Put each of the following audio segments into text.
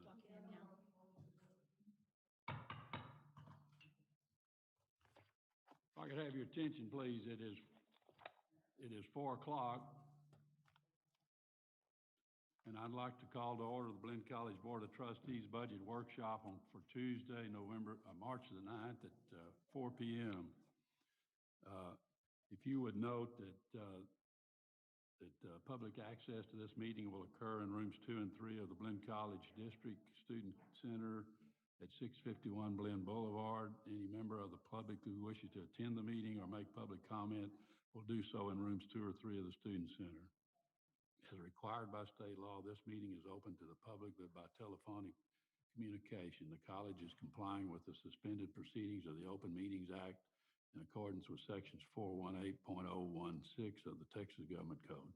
Clock it in now. If I could have your attention, please. It is 4 o'clock. And I'd like to call to order the Blinn College Board of Trustees Budget Workshop for Tuesday, March the 9th at 4 p.m. If you would note that public access to this meeting will occur in rooms 2 and 3 of the Blinn College District Student Center at 651 Blinn Boulevard. Any member of the public who wishes to attend the meeting or make public comment will do so in rooms 2 or 3 of the Student Center. As required by state law, this meeting is open to the public, but by telephonic communication. The college is complying with the suspended proceedings of the Open Meetings Act in accordance with sections 418.016 of the Texas Government Code.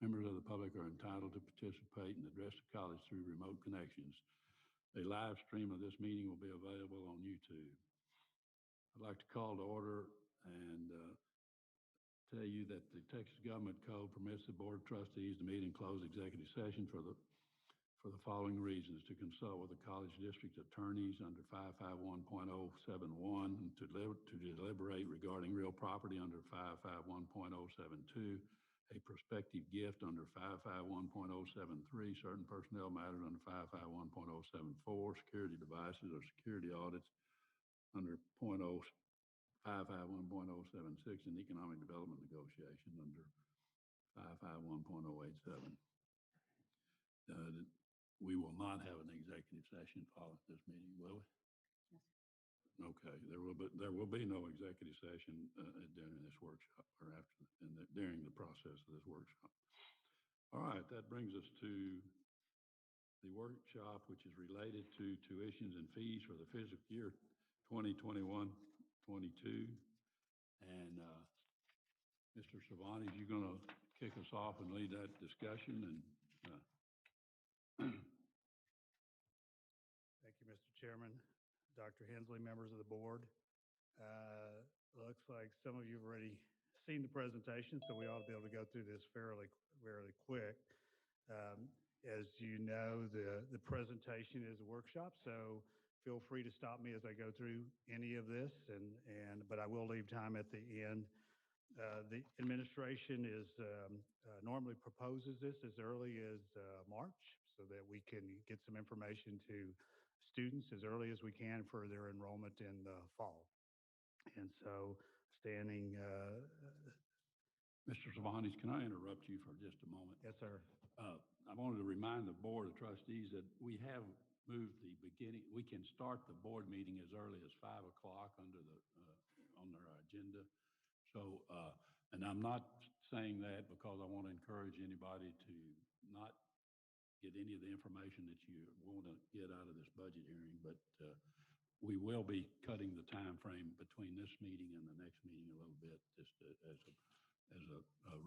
Members of the public are entitled to participate and address the college through remote connections. A live stream of this meeting will be available on YouTube. I'd like to call to order and tell you that the Texas Government Code permits the Board of Trustees to meet in closed executive session for the following reasons: to consult with the college district attorneys under 551.071, to deliberate regarding real property under 551.072, a prospective gift under 551.073, certain personnel matters under 551.074, security devices or security audits under 551.076, and economic development negotiation under 551.087. We will not have an executive session following this meeting, will we? Yes. Okay, there will be no executive session during this workshop or during the process of this workshop. All right, that brings us to the workshop, which is related to tuitions and fees for the fiscal year 2021-22. And Mr. Savani, you're going to kick us off and lead that discussion. And Thank you, Mr. Chairman, Dr. Hensley, members of the board. Looks like some of you have already seen the presentation, so we ought to be able to go through this fairly quick. As you know, the presentation is a workshop, so feel free to stop me as I go through any of this, but I will leave time at the end. The administration normally proposes this as early as March so that we can get some information to students as early as we can for their enrollment in the fall. And so Mr. Savanis, can I interrupt you for just a moment? Yes, sir. I wanted to remind the Board of Trustees that we have moved the beginning. We can start the board meeting as early as 5 o'clock on our agenda. So, and I'm not saying that because I want to encourage anybody to not get any of the information that you want to get out of this budget hearing, but we will be cutting the time frame between this meeting and the next meeting a little bit, just as a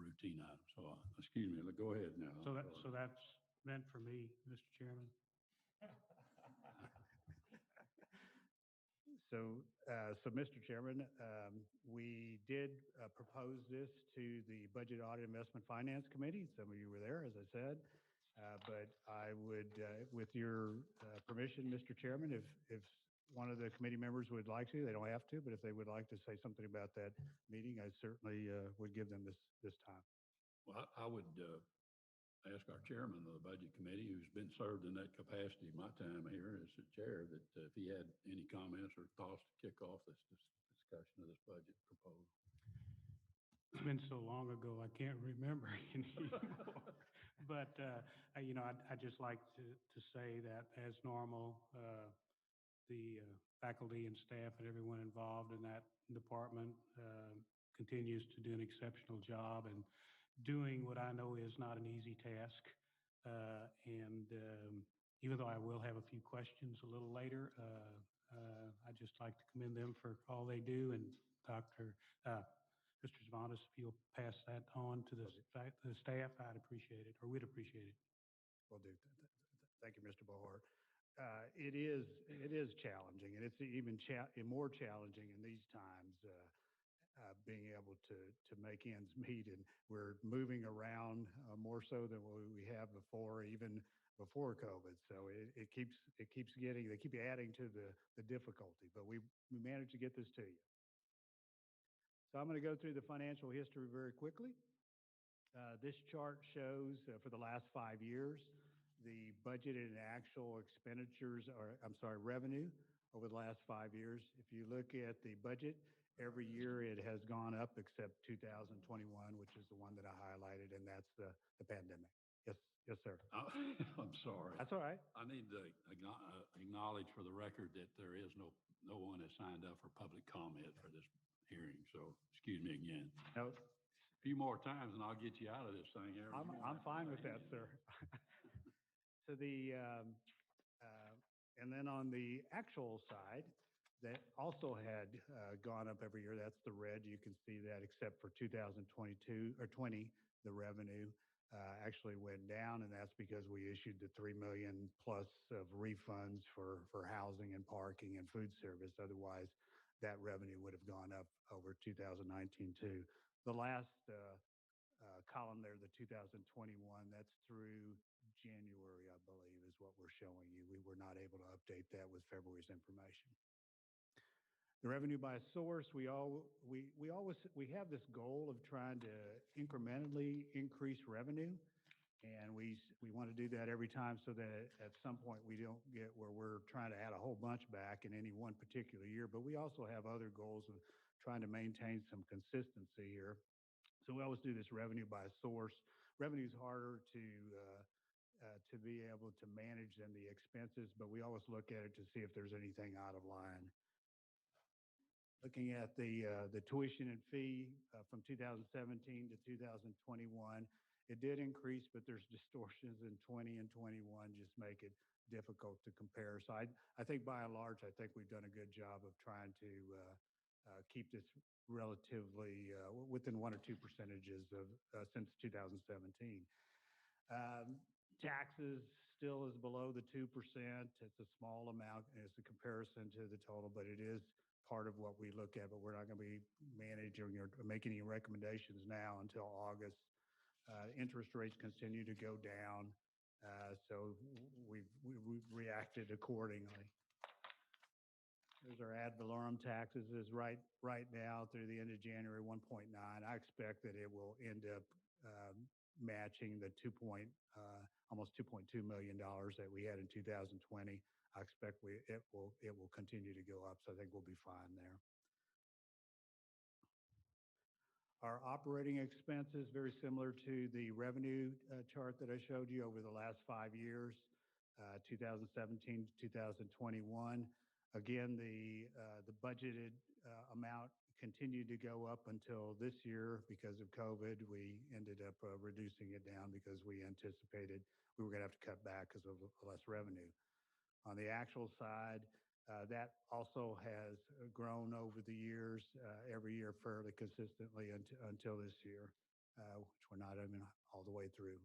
routine item. So, excuse me. Go ahead now. So that's meant for me, Mr. Chairman. So, Mr. Chairman, we did propose this to the Budget Audit Investment Finance Committee. Some of you were there, as I said. But I would, with your permission, Mr. Chairman, if one of the committee members would like to, they don't have to, but if they would like to say something about that meeting, I certainly would give them this time. Well, I would ask our chairman of the Budget Committee, who's been served in that capacity my time here as the chair, that if he had any comments or thoughts to kick off this discussion of this budget proposal. It's been so long ago, I can't remember anymore. But, I'd just like to say that as normal, the faculty and staff and everyone involved in that department continues to do an exceptional job and doing what I know is not an easy task. Even though I will have a few questions a little later, I'd just like to commend them for all they do. And Mr. Zavanis, if you'll pass that on to the staff, I'd appreciate it, or we'd appreciate it. Will do. Thank you, Mr. Bohart. It is challenging, and it's even more challenging in these times. being able to make ends meet, and we're moving around more so than we have before, even before COVID. So it keeps getting, they keep adding to the difficulty, but we managed to get this to you. So I'm going to go through the financial history very quickly. This chart shows for the last 5 years the budgeted and actual expenditures, or I'm sorry, revenue over the last 5 years. If you look at the budget, every year it has gone up except 2021, which is the one that I highlighted, and that's the pandemic. Yes, sir. I'm sorry. That's all right. I need to acknowledge for the record that there is no one has signed up for public comment for this hearing, so excuse me again. No, A few more times and I'll get you out of this thing here. I'm fine with that, sir. So and then on the actual side, that also had gone up every year. That's the red. You can see that, except for 2022 or 20, the revenue actually went down, and that's because we issued the $3 million plus of refunds for housing and parking and food service. Otherwise, that revenue would have gone up over 2019 too. The last column there, the 2021, that's through January, I believe, is what we're showing you. We were not able to update that with February's information. The revenue by source, we have this goal of trying to incrementally increase revenue, and we want to do that every time so that at some point we don't get where we're trying to add a whole bunch back in any one particular year. But we also have other goals of trying to maintain some consistency here. So we always do this revenue by source. Revenue is harder to be able to manage than the expenses, but we always look at it to see if there's anything out of line. Looking at the tuition and fee from 2017 to 2021, it did increase, but there's distortions in 20 and 21 just make it difficult to compare. So I think by and large, I think we've done a good job of trying to keep this relatively within 1 or 2 percentages of since 2017. Taxes still is below the 2%. It's a small amount as a comparison to the total, but it is part of what we look at, but we're not going to be managing or making any recommendations now until August. Interest rates continue to go down, so we've reacted accordingly. There's our ad valorem taxes is right now through the end of January, 1.9. I expect that it will end up matching the almost $2.2 million that we had in 2020. I expect it will continue to go up, so I think we'll be fine there. Our operating expenses, very similar to the revenue chart that I showed you over the last 5 years, 2017 to 2021. Again, the budgeted amount continued to go up until this year because of COVID. We ended up reducing it down because we anticipated we were going to have to cut back because of less revenue. On the actual side, that also has grown over the years, every year fairly consistently until this year, which we're not even all the way through.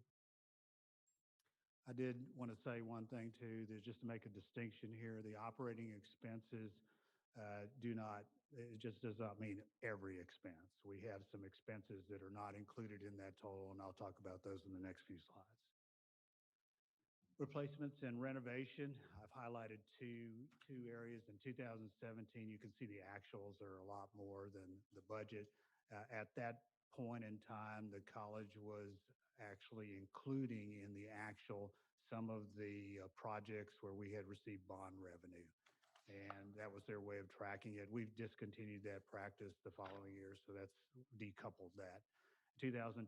I did want to say one thing too, that just to make a distinction here, the operating expenses it just does not mean every expense. We have some expenses that are not included in that total, and I'll talk about those in the next few slides. Replacements and renovation, I've highlighted two areas. In 2017, you can see the actuals are a lot more than the budget. At that point in time, the college was actually including in the actual some of the projects where we had received bond revenue, and that was their way of tracking it. We've discontinued that practice the following year, so that's decoupled that. 2021,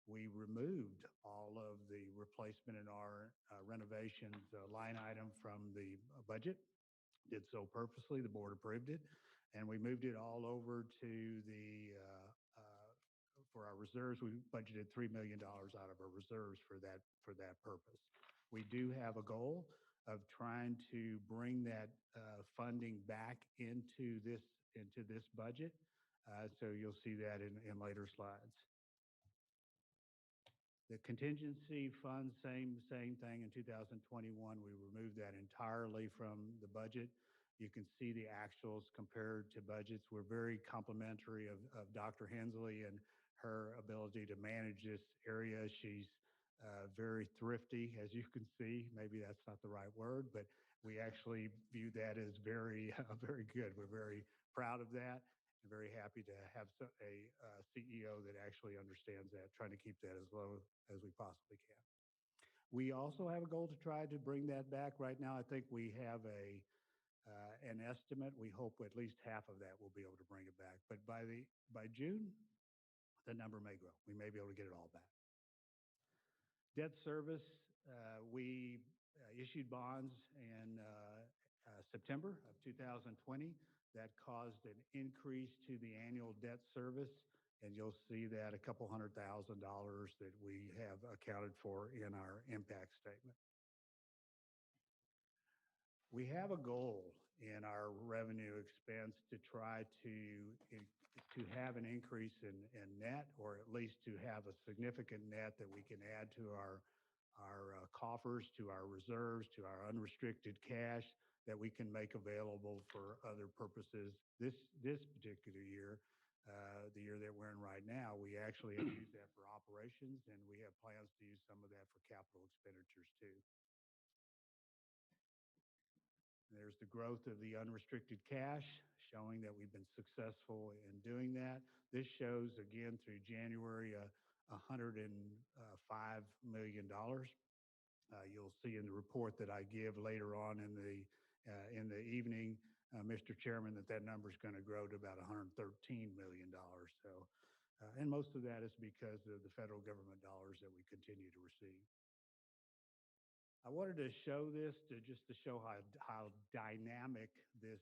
we removed all of the replacement in our renovations line item from the budget. Did so purposely. The board approved it, and we moved it all over to for our reserves. We budgeted $3 million out of our reserves for that purpose. We do have a goal of trying to bring that funding back into this budget. So you'll see that in later slides. The contingency funds, same thing in 2021. We removed that entirely from the budget. You can see the actuals compared to budgets. We're very complimentary of Dr. Hensley and her ability to manage this area. She's very thrifty, as you can see. Maybe that's not the right word, but we actually view that as very, very good. We're very proud of that and very happy to have a CEO that actually understands that, trying to keep that as low as we possibly can. We also have a goal to try to bring that back. Right now, I think we have an estimate. We hope at least half of that we'll be able to bring it back. But by June, the number may grow. We may be able to get it all back. Debt service, we issued bonds in September of 2020. That caused an increase to the annual debt service, and you'll see that a couple $100,000 that we have accounted for in our impact statement. We have a goal in our revenue expense to try to have an increase in net, or at least to have a significant net that we can add to our coffers, to our reserves, to our unrestricted cash that we can make available for other purposes. This particular year, the year that we're in right now, we actually have used that for operations, and we have plans to use some of that for capital expenditures too. There's the growth of the unrestricted cash, showing that we've been successful in doing that. This shows, again, through January, $105 million. You'll see in the report that I give later on in the evening, Mr. Chairman, that number is going to grow to about $113 million. So, and most of that is because of the federal government dollars that we continue to receive. I wanted to show this just to show how dynamic this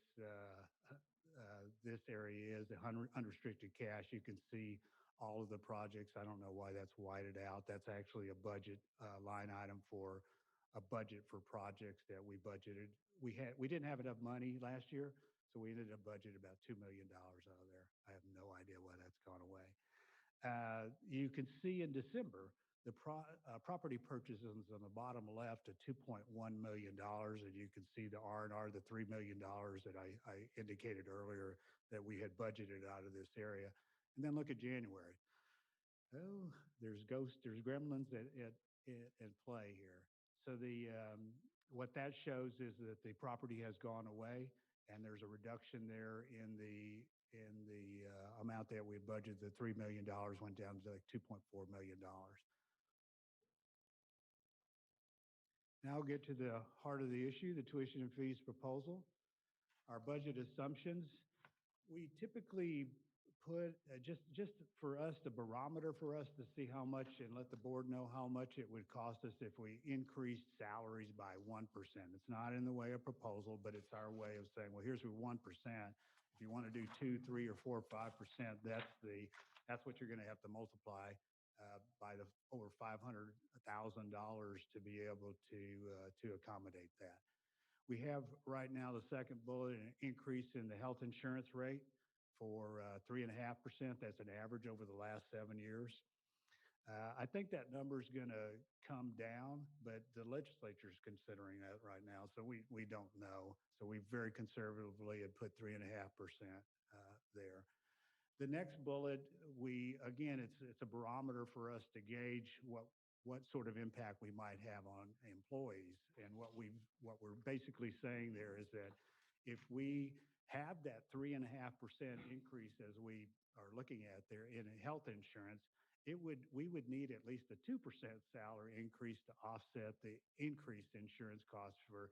area is. The unrestricted cash, you can see all of the projects. I don't know why that's whited out. That's actually a budget line item for a budget for projects that we budgeted. We didn't have enough money last year, so we ended up budgeting about $2 million out of there. I have no idea why that's gone away. You can see in December, the property purchases on the bottom left at $2.1 million, and you can see the R&R, the $3 million that I indicated earlier that we had budgeted out of this area. And then look at January. Oh, there's ghosts, there's gremlins at play here. So what that shows is that the property has gone away, and there's a reduction there in the amount that we budgeted. The $3 million went down to like $2.4 million. Now I'll get to the heart of the issue, the tuition and fees proposal. Our budget assumptions, we typically put just for us, the barometer for us to see how much, and let the board know how much it would cost us if we increased salaries by 1%. It's not in the way of proposal, but it's our way of saying, well, here's your 1%. If you want to do 2, 3, or 4, or 5%, that's what you're going to have to multiply by the over $500,000 to be able to accommodate that. We have right now the second bullet, an increase in the health insurance rate for 3.5%. That's an average over the last 7 years. I think that number is going to come down, but the legislature is considering that right now, so we don't know. So we very conservatively had put 3.5% there. The next bullet, again, it's a barometer for us to gauge what sort of impact we might have on employees. And what we're basically saying there is that if we have that 3.5% increase as we are looking at there in health insurance, we would need at least a 2% salary increase to offset the increased insurance costs for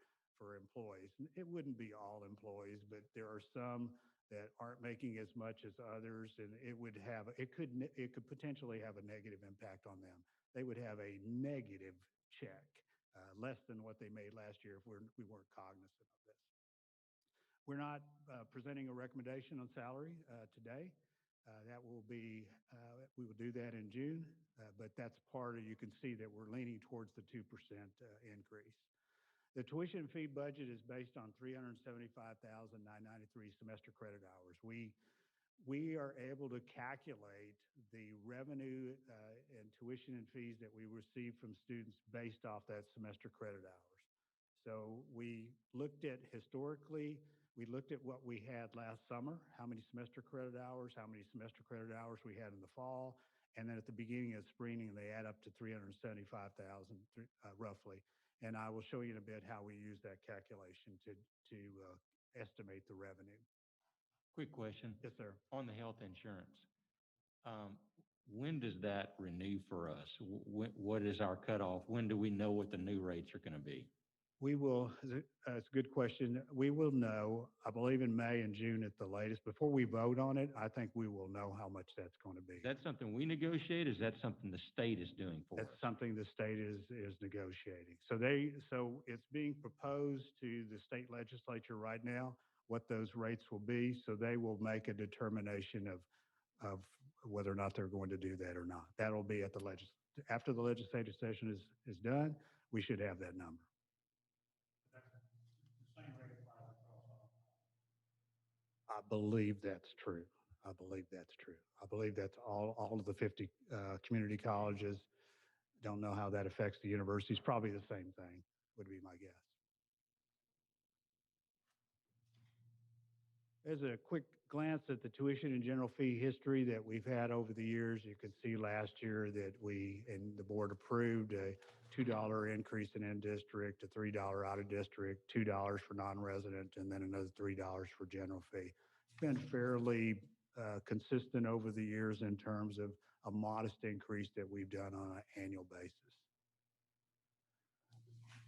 employees. It wouldn't be all employees, but there are some that aren't making as much as others, and it could potentially have a negative impact on them. They would have a negative check, less than what they made last year if we weren't cognizant of this. We're not presenting a recommendation on salary today. We will do that in June, but that's part of, you can see that we're leaning towards the 2% increase. The tuition fee budget is based on 375,993 semester credit hours. We are able to calculate the revenue and tuition and fees that we receive from students based off that semester credit hours. So we looked at historically We looked at what we had last summer, how many semester credit hours, how many semester credit hours we had in the fall, and then at the beginning of spring, they add up to 375,000 roughly. And I will show you in a bit how we use that calculation to estimate the revenue. Quick question. Yes, sir. On the health insurance, um, when does that renew for us? What is our cutoff? When do we know what the new rates are going to be? We will, it's a good question. We will know, I believe in May and June at the latest. Before we vote on it, I think we will know how much that's going to be. Is that something we negotiate? Is that something the state is doing for us? That's something the state is negotiating. So it's being proposed to the state legislature right now, what those rates will be. So they will make a determination of whether or not they're going to do that or not. That'll be at after the legislative session is done, we should have that number. I believe that's true. I believe that's true. I believe that's all of the 50 community colleges. Don't know how that affects the universities. Probably the same thing would be my guess. As a quick glance at the tuition and general fee history that we've had over the years, you can see last year that the board approved a $2 increase in in-district, a $3 out-of-district, $2 for non-resident, and then another $3 for general fee. It's been fairly consistent over the years in terms of a modest increase that we've done on an annual basis.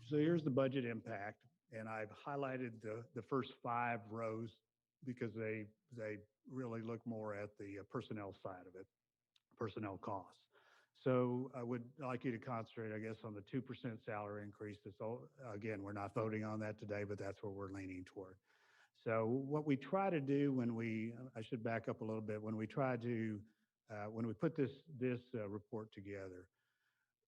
So here's the budget impact, and I've highlighted the first 5 rows because they really look more at the personnel side of it, personnel costs. So I would like you to concentrate, I guess, on the 2% salary increase. Again, we're not voting on that today, but that's what we're leaning toward. So what we try to do I should back up a little bit, when we put this report together,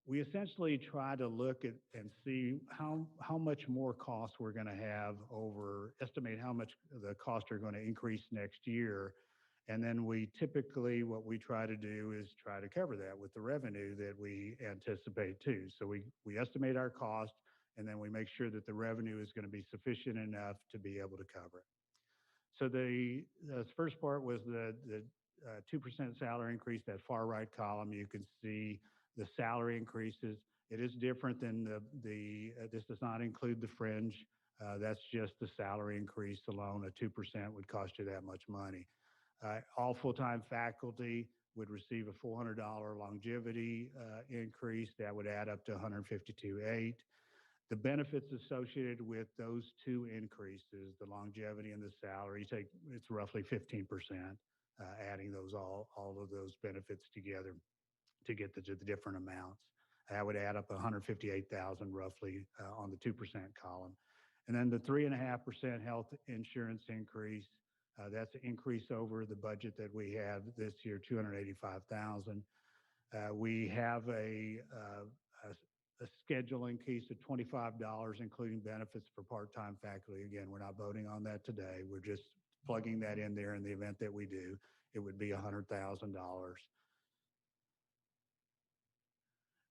we essentially try to look at and see how much more cost we're going to have estimate how much the costs are going to increase next year. And then what we try to do is try to cover that with the revenue that we anticipate too. So we estimate our cost, and then we make sure that the revenue is going to be sufficient enough to be able to cover it. So the first part was the 2% salary increase, that far right column. You can see the salary increases. It is different than this does not include the fringe. That's just the salary increase alone. A 2% would cost you that much money. All full-time faculty would receive a $400 longevity increase. That would add up to $152,800. The benefits associated with those 2 increases, the longevity and the salary, it's roughly 15%, adding all of those benefits together to get the different amounts. That would add up $158,000 roughly on the 2% column. And then the 3.5% health insurance increase, that's an increase over the budget that we have this year, $285,000. We have a schedule increase of $25, including benefits for part-time faculty. Again, we're not voting on that today. We're just plugging that in there in the event that we do. It would be $100,000.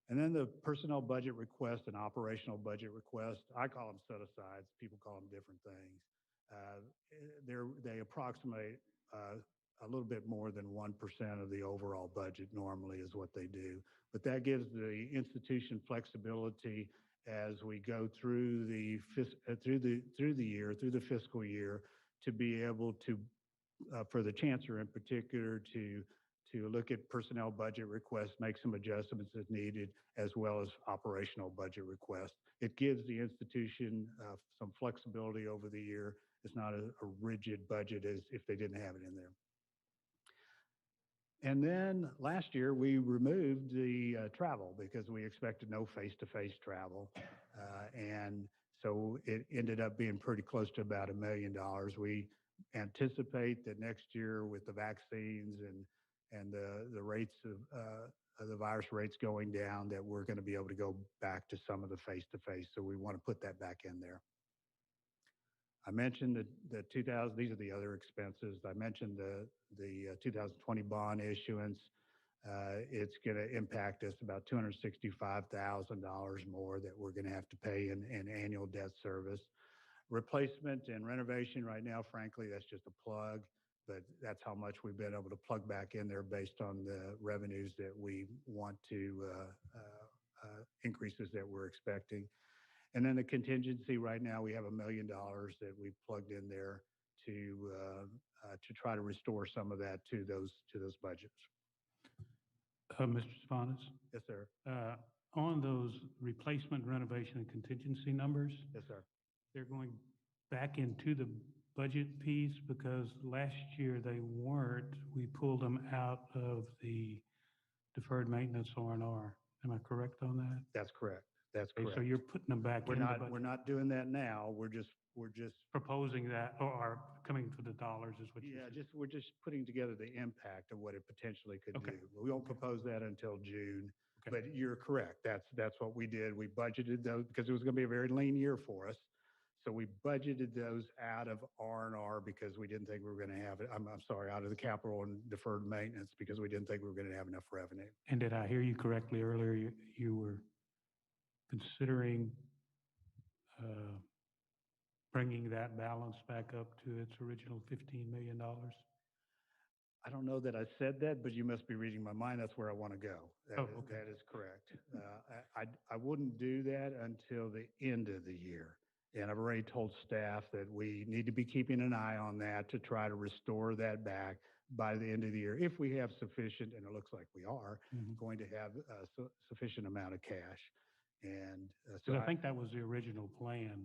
And then the personnel budget request and operational budget request, I call them set-asides. People call them different things. They approximate a little bit more than 1% of the overall budget normally is what they do. But that gives the institution flexibility as we go through the fiscal year, to be able to, for the chancellor in particular, to look at personnel budget requests, make some adjustments as needed, as well as operational budget requests. It gives the institution some flexibility over the year. It's not a rigid budget as if they didn't have it in there. And then last year, we removed the travel because we expected no face-to-face travel. And so it ended up being pretty close to about $1 million. We anticipate that next year with the vaccines and the rates of the virus rates going down, that we're going to be able to go back to some of the face-to-face. So we want to put that back in there. I mentioned these are the other expenses. I mentioned the 2020 bond issuance. It's going to impact us about $265,000 more that we're going to have to pay in annual debt service. Replacement and renovation right now, frankly, that's just a plug, but that's how much we've been able to plug back in there based on the revenues that we want to, increases that we're expecting. And then the contingency right now, we have $1 million that we've plugged in there to try to restore some of that to those budgets. Mr. Spanos, Yes, sir. on those replacement, renovation, and contingency numbers, Yes, sir. they're going back into the budget piece because last year they weren't. We pulled them out of the deferred maintenance R&R. Am I correct on that? That's correct. That's Okay, correct. so you're putting them back We're in the not, budget. we're not doing that now. We're just Proposing that, or coming for the dollars is what you're yeah, saying? we're just putting together the impact of what it potentially could Okay. do. We won't propose that until June, Okay. but you're correct. That's what we did. We budgeted those because it was going to be a very lean year for us. So we budgeted those out of R&R because we didn't think we were going to have it. I'm sorry, out of the capital and deferred maintenance because we didn't think we were going to have enough revenue. And did I hear you correctly earlier? You were considering bringing that balance back up to its original $15 million? I don't know that I said that, but you must be reading my mind. That's where I want to go. Oh, okay. That is correct. I wouldn't do that until the end of the year. And I've already told staff that we need to be keeping an eye on that to try to restore that back by the end of the year. If we have sufficient, and it looks like we are, going to have a sufficient amount of cash. And So I think that was the original plan.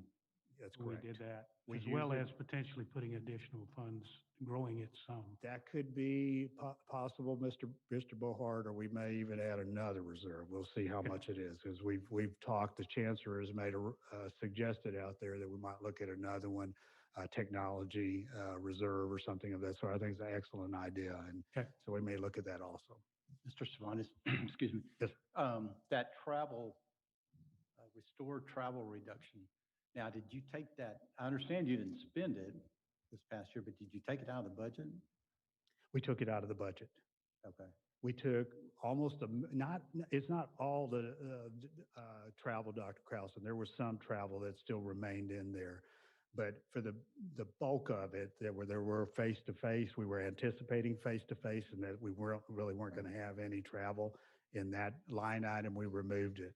that's We correct. did that, We as well used as potentially putting additional funds, growing it some. That could be possible, Mr. Bohart, or we may even add another reserve. We'll see how Okay. much it is, because we've talked, the chancellor has made suggested out there that we might look at another one, technology reserve or something of that sort. I think it's an excellent idea, and Okay. so we may look at that also. Mr. Savanis, excuse me. Yes. That travel, restored travel reduction. Now, did you take that? I understand you didn't spend it this past year, but did you take it out of the budget? We took it out of the budget. Okay. We took almost it's not all the travel, Dr. Krausen. There was some travel that still remained in there. But for the bulk of it, there were face-to-face, we were anticipating face-to-face, and that we weren't going to have any travel in that line item. We removed it.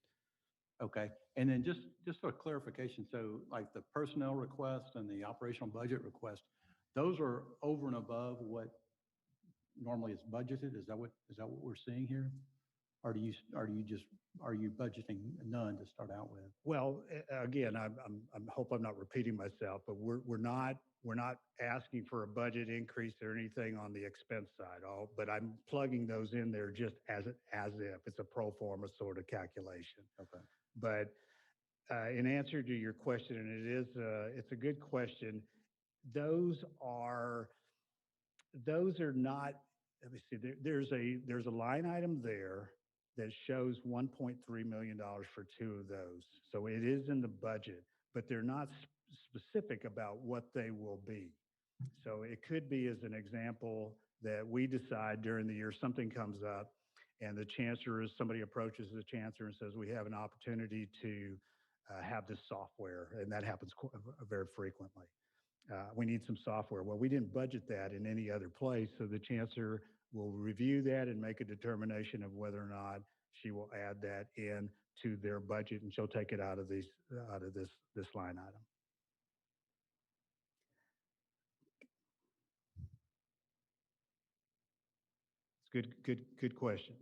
Okay. And then just for clarification, so like the personnel request and the operational budget request, those are over and above what normally is budgeted? Is that what we're seeing here? Or are you budgeting none to start out with? Well, again, I hope I'm not repeating myself, but we're not asking for a budget increase or anything on the expense side. But I'm plugging those in there just as if it's a pro forma sort of calculation. Okay. But in answer to your question, and it's a good question. Those are not. Let me see. There's a line item there that shows $1.3 million for two of those. So it is in the budget, but they're not specific about what they will be. So it could be, as an example, that we decide during the year something comes up, and somebody approaches the chancellor and says, we have an opportunity to have this software, and that happens very frequently. We need some software. Well, we didn't budget that in any other place, so the chancellor will review that and make a determination of whether or not she will add that in to their budget, and she'll take it out of this line item. It's good questions.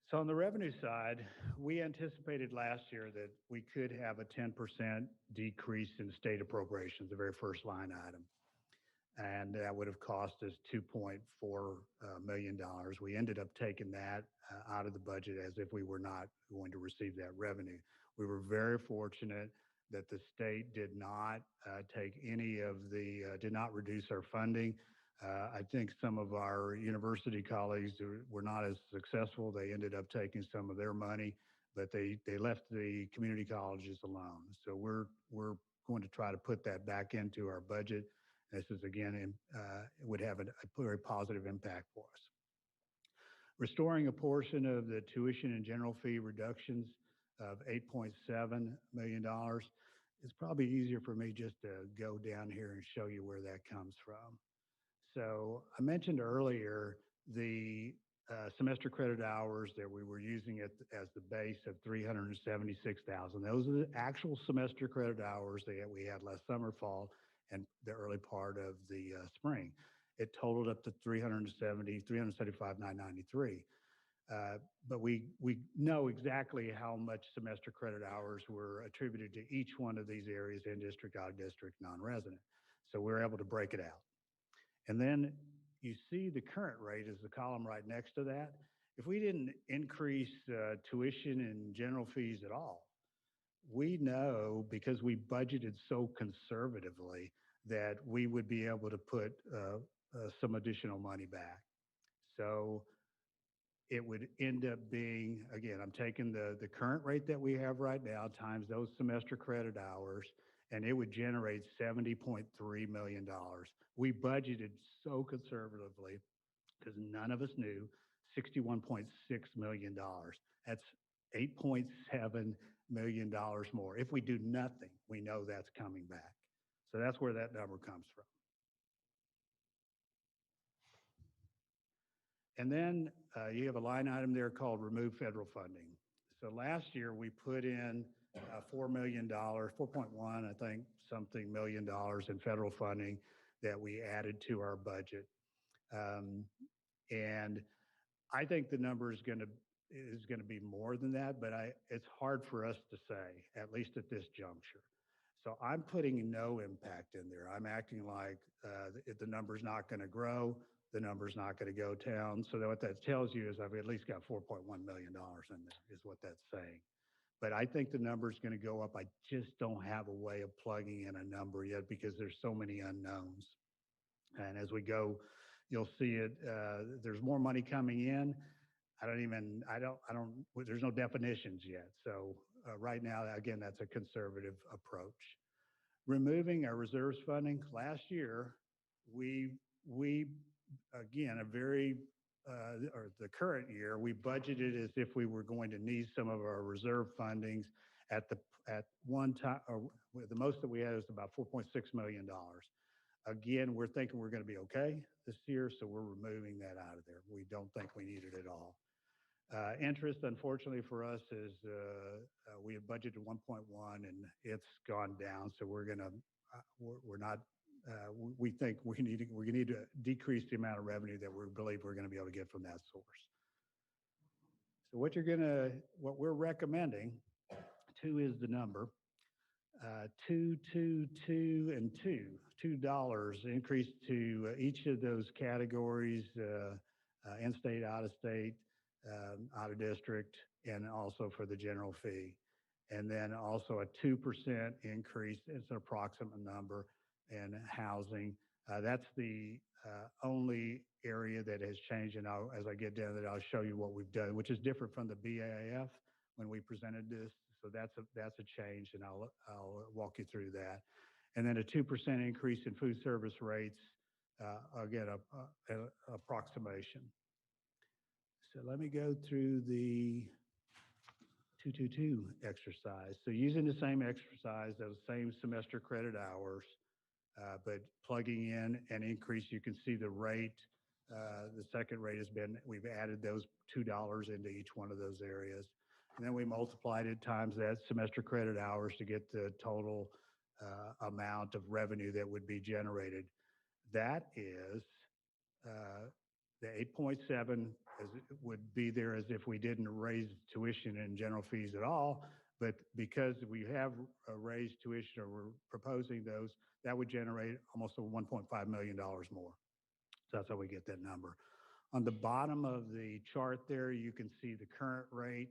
So on the revenue side, we anticipated last year that we could have a 10% decrease in state appropriations, the very first line item. And that would have cost us $2.4 million. We ended up taking that out of the budget as if we were not going to receive that revenue. We were very fortunate that the state did not did not reduce our funding. I think some of our university colleagues were not as successful. They ended up taking some of their money, but they left the community colleges alone. So we're going to try to put that back into our budget. This is, again, it would have a very positive impact for us. Restoring a portion of the tuition and general fee reductions of $8.7 million. it's probably easier for me just to go down here and show you where that comes from. So I mentioned earlier the semester credit hours that we were using as the base of 376,000. Those are the actual semester credit hours that we had last summer, fall, and the early part of the spring. It totaled up to 375,993. But we know exactly how much semester credit hours were attributed to each one of these areas: in district, out of district, non-resident. So we're able to break it out. And then you see the current rate is the column right next to that. If we didn't increase tuition and general fees at all, we know, because we budgeted so conservatively, that we would be able to put some additional money back. So it would end up being, again, I'm taking the current rate that we have right now times those semester credit hours, and it would generate $70.3 million. We budgeted so conservatively because none of us knew $61.6 million. That's $8.7 million more. If we do nothing, we know that's coming back. So that's where that number comes from. And then you have a line item there called remove federal funding. So last year we put in $4 million, 4.1, I think, something million dollars in federal funding that we added to our budget. And I think the number is going to be more than that, but it's hard for us to say, at least at this juncture. So I'm putting no impact in there. I'm acting like the number's not going to grow, the number's not going to go down. So what that tells you is I've at least got $4.1 million in there, is what that's saying. But I think the number is going to go up. I just don't have a way of plugging in a number yet because there's so many unknowns. And as we go, you'll see it. There's more money coming in. There's no definitions yet. So right now, again, that's a conservative approach. Removing our reserves funding. Last year, we again, the current year, we budgeted as if we were going to need some of our reserve fundings at one time, or the most that we had is about $4.6 million. Again, we're thinking we're going to be okay this year, so we're removing that out of there. We don't think we need it at all. Interest, unfortunately for us, is we have budgeted 1.1 and it's gone down. So we're not. We think we need to decrease the amount of revenue that we believe we're going to be able to get from that source. So what we're recommending, 2 is the number. 2, 2, 2, and 2. $2 increase to each of those categories: in-state, out-of-state, out of district, and also for the general fee. And then also a 2% increase, it's an approximate number, in housing. That's the only area that has changed. And as I get down to that, I'll show you what we've done, which is different from the BAF when we presented this. So that's a change, and I'll walk you through that. And then a 2% increase in food service rates, again, an approximation. So let me go through the 222 exercise. So using the same exercise, those same semester credit hours, but plugging in an increase, you can see the rate. The second rate has been, we've added those $2 into each one of those areas. And then we multiplied it times that semester credit hours to get the total amount of revenue that would be generated. That is the 8.7 would be there as if we didn't raise tuition and general fees at all. But because we have raised tuition, or we're proposing those, that would generate almost $1.5 million more. So that's how we get that number. On the bottom of the chart there, you can see the current rate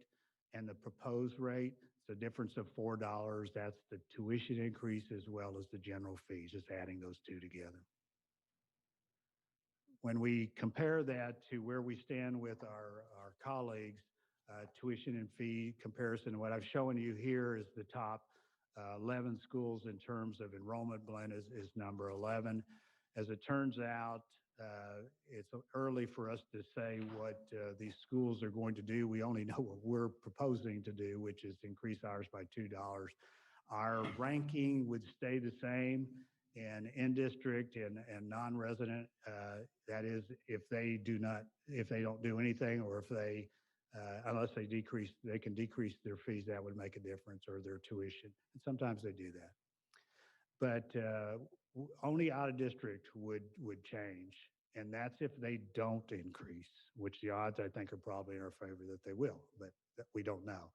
and the proposed rate. It's a difference of $4. That's the tuition increase as well as the general fees, just adding those two together. When we compare that to where we stand with our colleagues, tuition and fee comparison, what I've shown you here is the top 11 schools in terms of enrollment. Blinn is number 11. As it turns out, it's early for us to say what these schools are going to do. We only know what we're proposing to do, which is increase ours by $2. Our ranking would stay the same in district and non-resident. That is, if they don't do anything, or if they, unless they can decrease their fees, that would make a difference, or their tuition. And sometimes they do that. But only out of district would change. And that's if they don't increase, which the odds I think are probably in our favor that they will, but we don't know.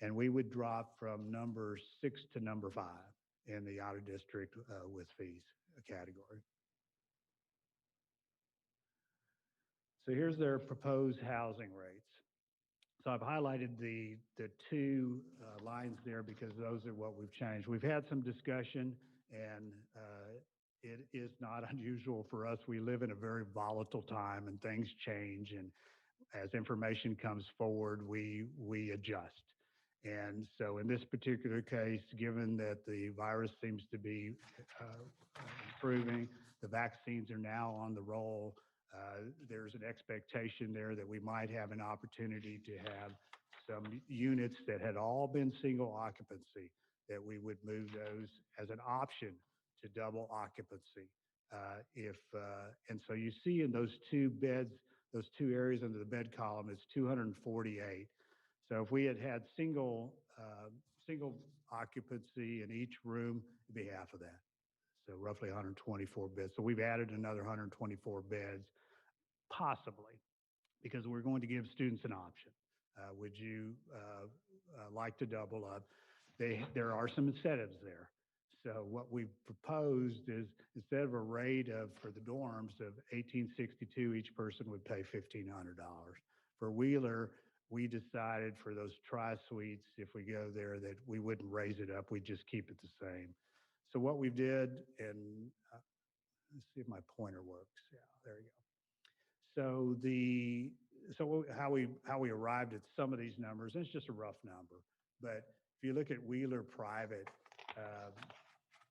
And we would drop from number 6 to number 5 in the out of district with fees category. So here's their proposed housing rates. So I've highlighted the two lines there because those are what we've changed. We've had some discussion, and it is not unusual for us. We live in a very volatile time, and things change. And as information comes forward, we adjust. And so in this particular case, given that the virus seems to be improving, the vaccines are now on the roll, there's an expectation there that we might have an opportunity to have some units that had all been single occupancy, that we would move those as an option to double occupancy. And so you see in those two beds, those two areas under the bed column, it's 248. So if we had single occupancy in each room, it'd be half of that. So roughly 124 beds. So we've added another 124 beds, possibly, because we're going to give students an option. Would you like to double up? There are some incentives there. So what we've proposed is, instead of a rate for the dorms of $1,862, each person would pay $1,500. For Wheeler, we decided for those tri-suites, if we go there, that we wouldn't raise it up. We'd just keep it the same. So what we did, and let's see if my pointer works. Yeah, there you go. So how we arrived at some of these numbers, and it's just a rough number, but if you look at Wheeler Private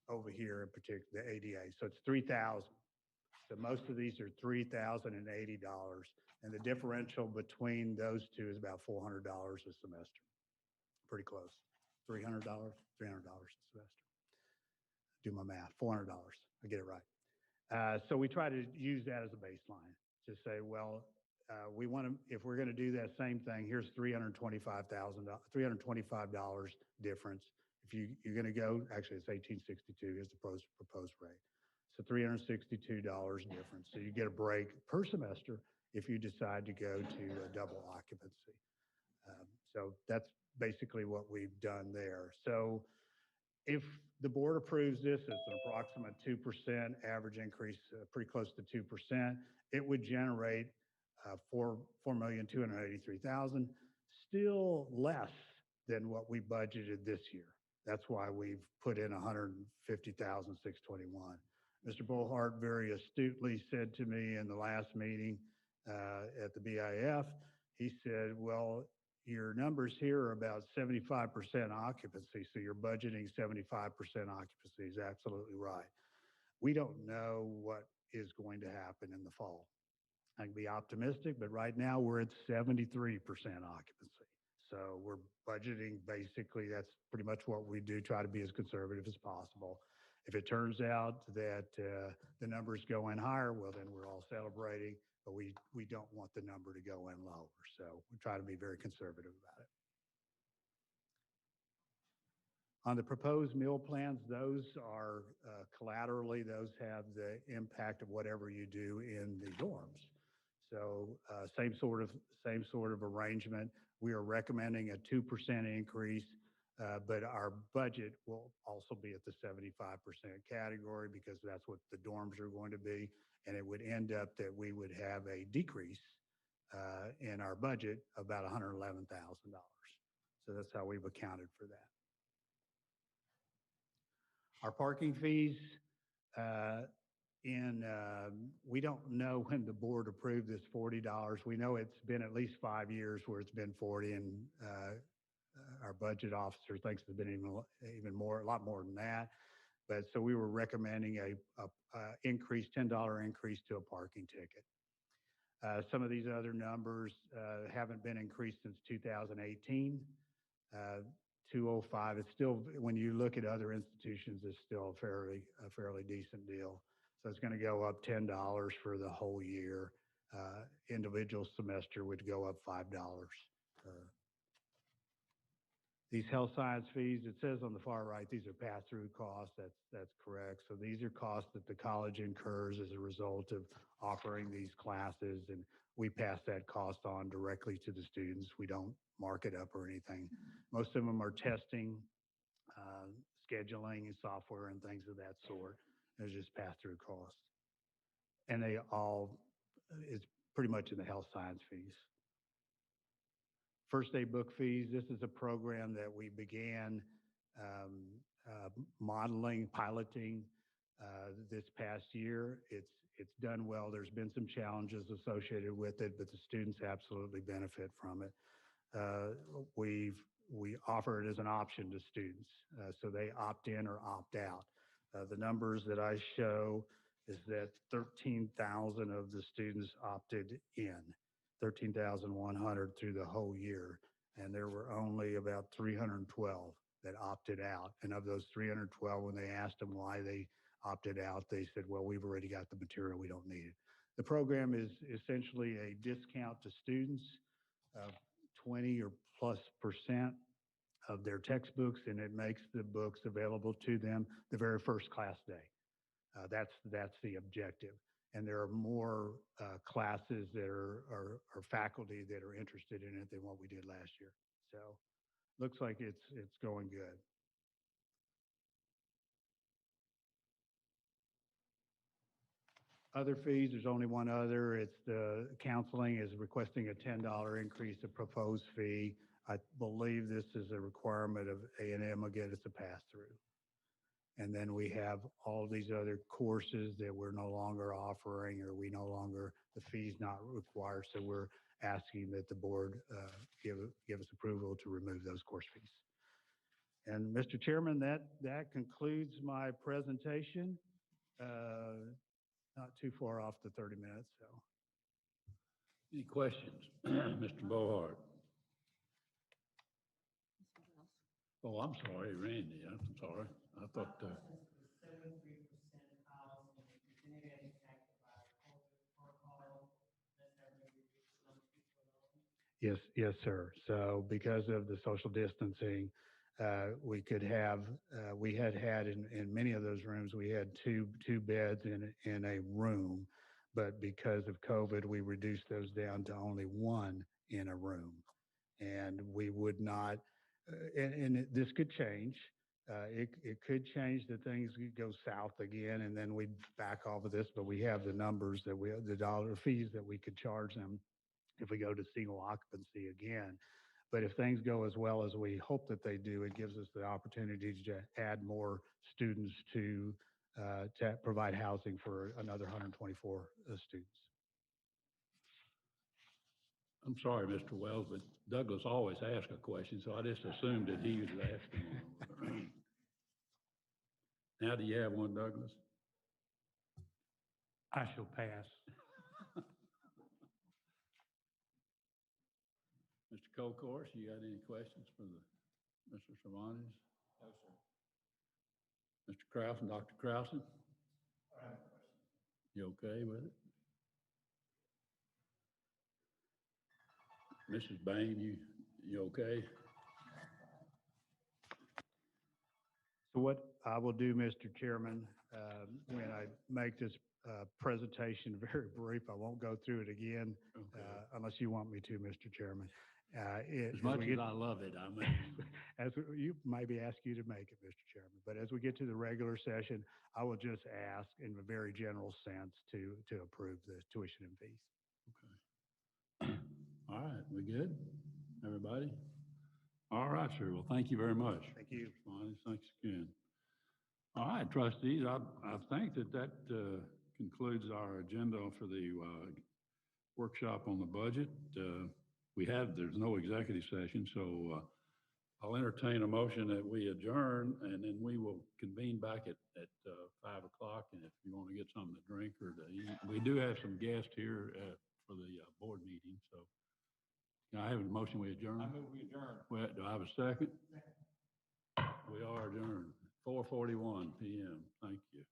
over here in particular, the ADA, so it's $3,000. So most of these are $3,080, and the differential between those two is about $400 a semester. Pretty close. $300, $300 a semester. Do my math. $400. I get it right. So we try to use that as a baseline to say, well, we want to, if we're going to do that same thing, here's $325 difference. If you're going to go, actually it's $1,862 is the proposed rate. So $362 difference. So you get a break per semester if you decide to go to a double occupancy. So that's basically what we've done there. So if the board approves this, it's an approximate 2% average increase, pretty close to 2%. It would generate $4,283,000, still less than what we budgeted this year. That's why we've put in $150,621. Mr. Bullhart very astutely said to me in the last meeting at the BIF, he said, well, your numbers here are about 75% occupancy, so you're budgeting 75% occupancy. Is absolutely right. We don't know what is going to happen in the fall. I can be optimistic, but right now we're at 73% occupancy. So we're budgeting, basically, that's pretty much what we do, try to be as conservative as possible. If it turns out that the numbers go in higher, well, then we're all celebrating, but we don't want the number to go in lower. So we try to be very conservative about it. On the proposed meal plans, those are collaterally, those have the impact of whatever you do in the dorms. So same sort of arrangement. We are recommending a 2% increase, but our budget will also be at the 75% category because that's what the dorms are going to be. And it would end up that we would have a decrease in our budget of about $111,000. So that's how we've accounted for that. Our parking fees, we don't know when the board approved this $40. We know it's been at least 5 years where it's been 40, and our budget officer thinks it's been even more, a lot more than that. But so we were recommending a increase, $10 increase to a parking ticket. Some of these other numbers haven't been increased since 2018. $205. It's still, when you look at other institutions, it's still a fairly decent deal. So it's going to go up $10 for the whole year. Individual semester would go up $5. These health science fees, it says on the far right, these are pass-through costs. That's correct. So these are costs that the college incurs as a result of offering these classes, and we pass that cost on directly to the students. We don't mark it up or anything. Most of them are testing, scheduling and software and things of that sort. There's just pass-through costs. And they all, it's pretty much in the health science fees. First day book fees, this is a program that we began modeling, piloting this past year. It's done well. There's been some challenges associated with it, but the students absolutely benefit from it. We offer it as an option to students, so they opt in or opt out. The numbers that I show is that 13,000 of the students opted in. 13,100 through the whole year, and there were only about 312 that opted out. And of those 312, when they asked them why they opted out, they said, well, we've already got the material, we don't need it. The program is essentially a discount to students of 20 or plus % of their textbooks, and it makes the books available to them the very first class day. That's the objective. And there are more classes that are faculty that are interested in it than what we did last year. So looks like it's going good. Other fees, there's only one other. It's the counseling is requesting a $10 increase, a proposed fee. I believe this is a requirement of A&M. Again, it's a pass-through. And then we have all these other courses that we're no longer offering, or the fees not required. So we're asking that the board give us approval to remove those course fees. And Mr. Chairman, that concludes my presentation. Not too far off the 30 minutes. So, Any questions? Mr. Bohart. Oh, I'm sorry, Randy. I'm sorry. I thought. Yes, sir. So because of the social distancing, we had in many of those rooms, we had two beds in a room, but because of COVID, we reduced those down to only one in a room. And we would not, and this could change. It could change that things could go south again, and then we back off of this, but we have the numbers that the dollar fees that we could charge them if we go to single occupancy again. But if things go as well as we hope that they do, it gives us the opportunity to add more students to provide housing for another 124 students. I'm sorry, Mr. Wells, but Douglas always asks a question, so I just assumed that he was asking one. Now, do you have one, Douglas? I shall pass. Mr. Colcourse, you got any questions for Mr. Cervantes? No, sir. Mr. Krausen, Dr. Krausen? I have a question. You okay with it? Mrs. Bain, you okay? So what I will do, Mr. Chairman, when I make this presentation very brief, I won't go through it again, Okay. Unless you want me to, Mr. Chairman. As much as I love it, I mean. As you maybe ask you to make it, Mr. Chairman, but as we get to the regular session, I will just ask in a very general sense to approve the tuition and fees. Okay. All right, we good? Everybody? All right, sir. Well, thank you very much. Thank you. Thanks again. All right, trustees, I think that concludes our agenda for the workshop on the budget. There's no executive session, so I'll entertain a motion that we adjourn, and then we will convene back at 5 o'clock. And if you want to get something to drink or to eat, we do have some guests here for the board meeting. So can I have a motion we adjourn? I move we adjourn. Well, do I have a second? We are adjourned, 4:41 PM. Thank you.